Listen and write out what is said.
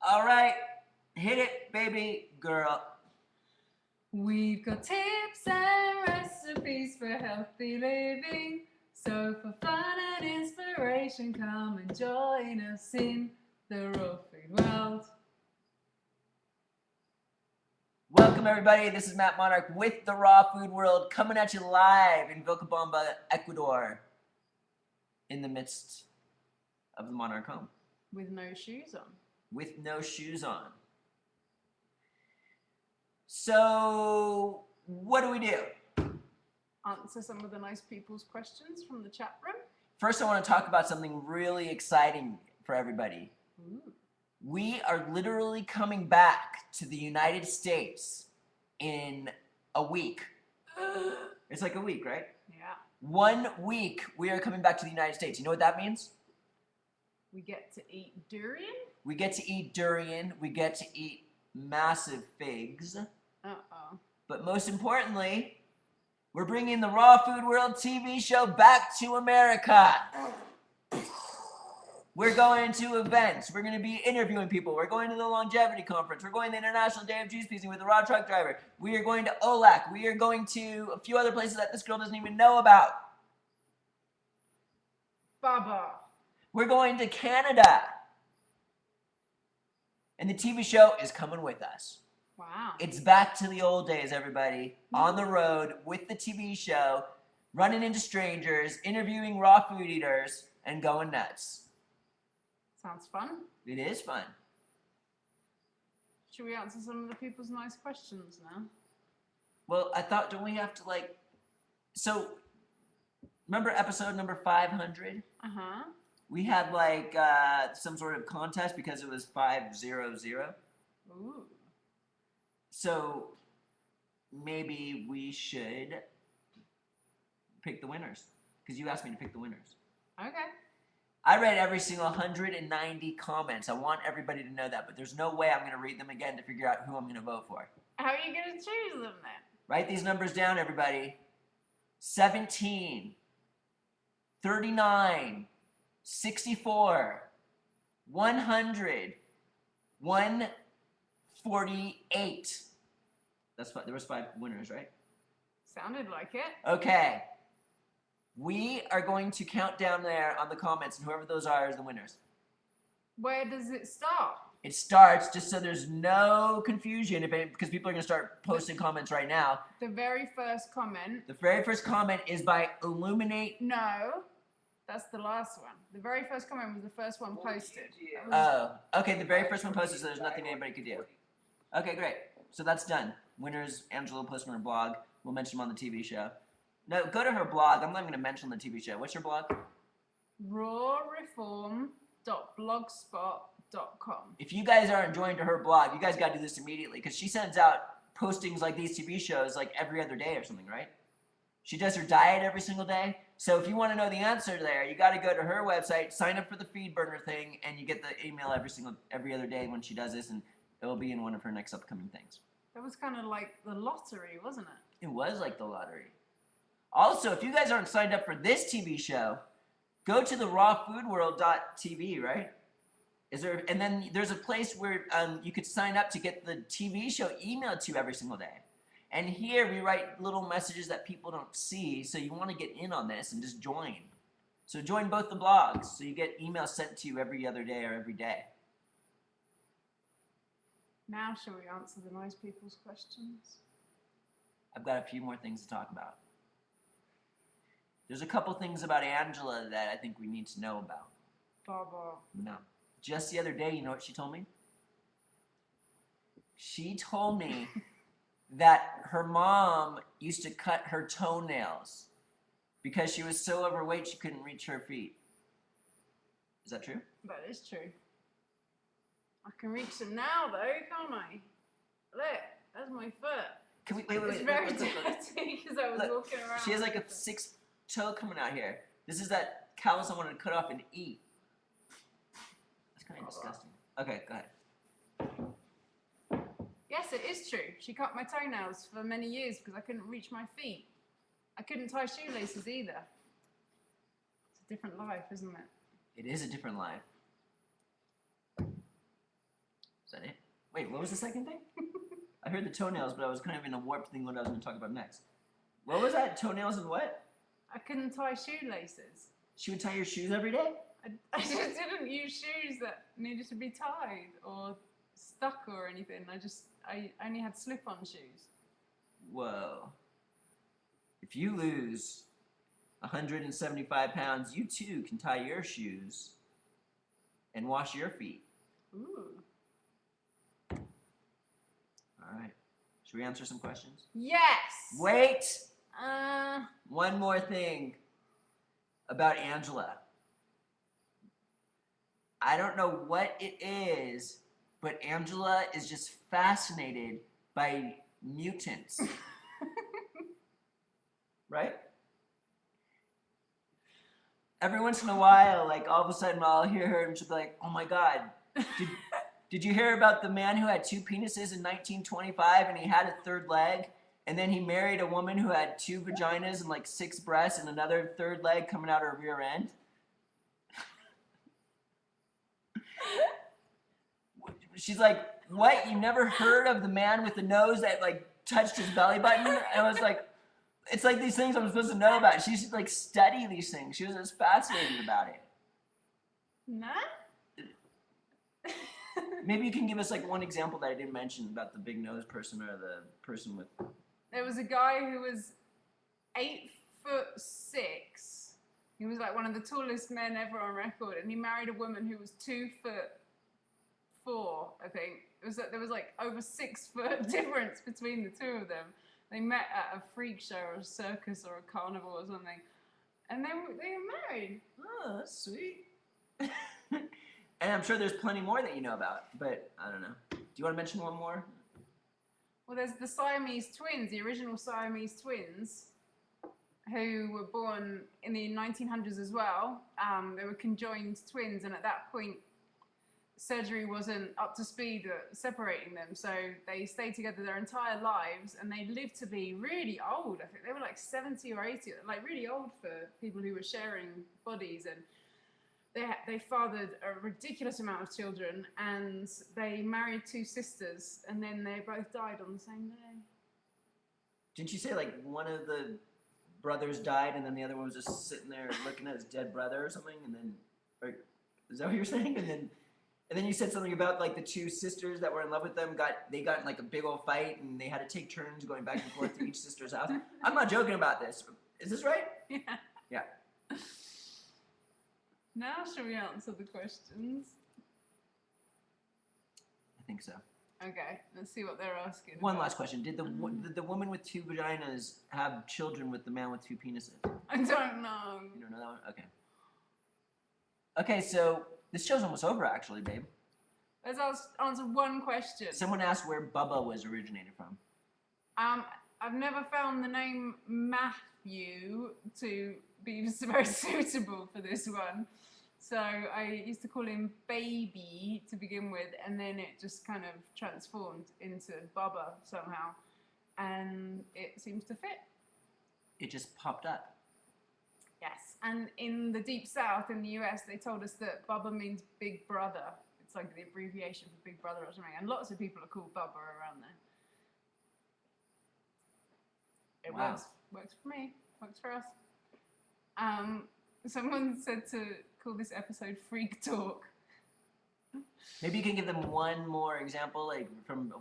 All right, hit it, baby girl. We've got tips and recipes for healthy living. So for fun and inspiration, come and join us in the raw food world. Welcome, everybody. This is Matt Monarch with the Raw Food World, coming at you live in Vilcabamba, Ecuador, in the midst of the Monarch home. With no shoes on. With no shoes on. So, what do we do? Answer some of the nice people's questions from the chat room. First, I want to talk about something really exciting for everybody. Ooh. We are literally coming back to the United States in a week. It's like a week, right? Yeah. 1 week we are coming back to the United States. You know what that means? We get to eat durian. We get to eat durian. We get to eat massive figs. Uh-oh. But most importantly, we're bringing the Raw Food World TV show back to America. We're going to events. We're going to be interviewing people. We're going to the Longevity Conference. We're going to the International Day of Juice Piecing with the Raw Truck Driver. We are going to OLAC. We are going to a few other places that this girl doesn't even know about. Baba. We're going to Canada. And the TV show is coming with us. Wow. It's back to the old days, everybody. On the road with the TV show, running into strangers, interviewing raw food eaters, and going nuts. Sounds fun. It is fun. Should we answer some of the people's nice questions now? Well, I thought, don't we have to so, remember episode number 500? Uh-huh. We had some sort of contest because it was 500. Ooh. So, maybe we should pick the winners. Because you asked me to pick the winners. Okay. I read every single 190 comments. I want everybody to know that, but there's no way I'm going to read them again to figure out who I'm going to vote for. How are you going to choose them then? Write these numbers down, everybody. 17, 39, 64, 100, 148. There was 5 winners, right? Sounded like it. Okay. We are going to count down there on the comments, and whoever those are is the winners. Where does it start? It starts, just so there's no confusion, because people are going to start posting comments right now. The very first comment. The very first comment is by Illuminate. No, that's the last one. The very first comment was the first one posted. Oh, okay, the very first one posted, so there's nothing anybody could do. Okay, great. So that's done. Winners, Angela will post on her blog. We'll mention them on the TV show. No, go to her blog. I'm not even going to mention the TV show. What's your blog? rawreform.blogspot.com. If you guys aren't joined to her blog, you guys got to do this immediately, because she sends out postings like these TV shows like every other day or something, right? She does her diet every single day. So if you want to know the answer there, you got to go to her website, sign up for the feed burner thing, and you get the email every other day when she does this, and it will be in one of her next upcoming things. That was kind of like the lottery, wasn't it? It was like the lottery. Also, if you guys aren't signed up for this TV show, go to the rawfoodworld.tv, right? And then there's a place where you could sign up to get the TV show emailed to you every single day. And here we write little messages that people don't see, so you want to get in on this and just join. So join both the blogs, so you get emails sent to you every other day or every day. Now shall we answer the nice people's questions? I've got a few more things to talk about. There's a couple things about Angela that I think we need to know about. Baba. No. Just the other day, you know what she told me? She told me that her mom used to cut her toenails because she was so overweight she couldn't reach her feet. Is that true? That is true. I can reach them now, though, can't I? Look, that's my foot. Can we wait? It's very dirty because I was walking around. She has like a 6th toe coming out here. This is that callus I wanted to cut off and eat. That's kind of disgusting. Okay, go ahead. Yes, it is true. She cut my toenails for many years because I couldn't reach my feet. I couldn't tie shoelaces either. It's a different life, isn't it? It is a different life. Wait, what was the second thing? I heard the toenails, but I was kind of in a warped thing what I was going to talk about next. What was that? Toenails and what? I couldn't tie shoelaces. She would tie your shoes every day? I just didn't use shoes that needed to be tied or stuck or anything. I only had slip-on shoes. Whoa. If you lose 175 pounds, you too can tie your shoes and wash your feet. Ooh. All right. Should we answer some questions? Yes. Wait! Uh, One more thing about Angela. I don't know what it is, but Angela is just fascinated by mutants. Right? Every once in a while, like all of a sudden I'll hear her and she'll be like, oh my God, did you hear about the man who had 2 penises in 1925 and he had a 3rd leg? And then he married a woman who had 2 vaginas and like 6 breasts and another 3rd leg coming out her rear end? She's like, what? You never heard of the man with the nose that like touched his belly button? And I was like, it's like these things I'm supposed to know about. She should like study these things. She was just fascinated about it. nah. Maybe you can give us like one example that I didn't mention about the big nose person or the person with. There was a guy who was 8'6". He was like one of the tallest men ever on record, and he married a woman who was 2'4", I think. It was there was like over 6 foot difference between the two of them. They met at a freak show or a circus or a carnival or something, and they were married. Oh, that's sweet. And I'm sure there's plenty more that you know about, but I don't know. Do you want to mention one more? Well, there's the Siamese twins, the original Siamese twins, who were born in the 1900s as well. They were conjoined twins, and at that point, surgery wasn't up to speed at separating them, so they stayed together their entire lives, and they lived to be really old. I think they were like 70 or 80, like really old for people who were sharing bodies, and they fathered a ridiculous amount of children, and they married 2 sisters, and then they both died on the same day. Didn't you say like one of the brothers died and then the other one was just sitting there looking at his dead brother or something? And then, or, is that what you're saying? And then you said something about like the 2 sisters that were in love with them got in like a big old fight and they had to take turns going back and forth to each sister's house. I'm not joking about this. Is this right? Yeah. Yeah. Now shall we answer the questions? I think so. Okay, let's see what they're asking. One about. last question. Did the woman with 2 vaginas have children with the man with 2 penises? I don't know. You don't know that one? Okay. Okay, so this show's almost over actually, babe. Let's answer one question. Someone asked where Bubba was originated from. I've never found the name Matthew to be very suitable for this one. So I used to call him Baby to begin with, and then it just kind of transformed into Bubba somehow, and it seems to fit. It just popped up. Yes, and in the Deep South in the US, they told us that Bubba means Big Brother. It's like the abbreviation for Big Brother or something, and lots of people are called Bubba around there. It Wow. works for me, works for us. Someone said to call this episode Freak Talk. Maybe you can give them one more example, like from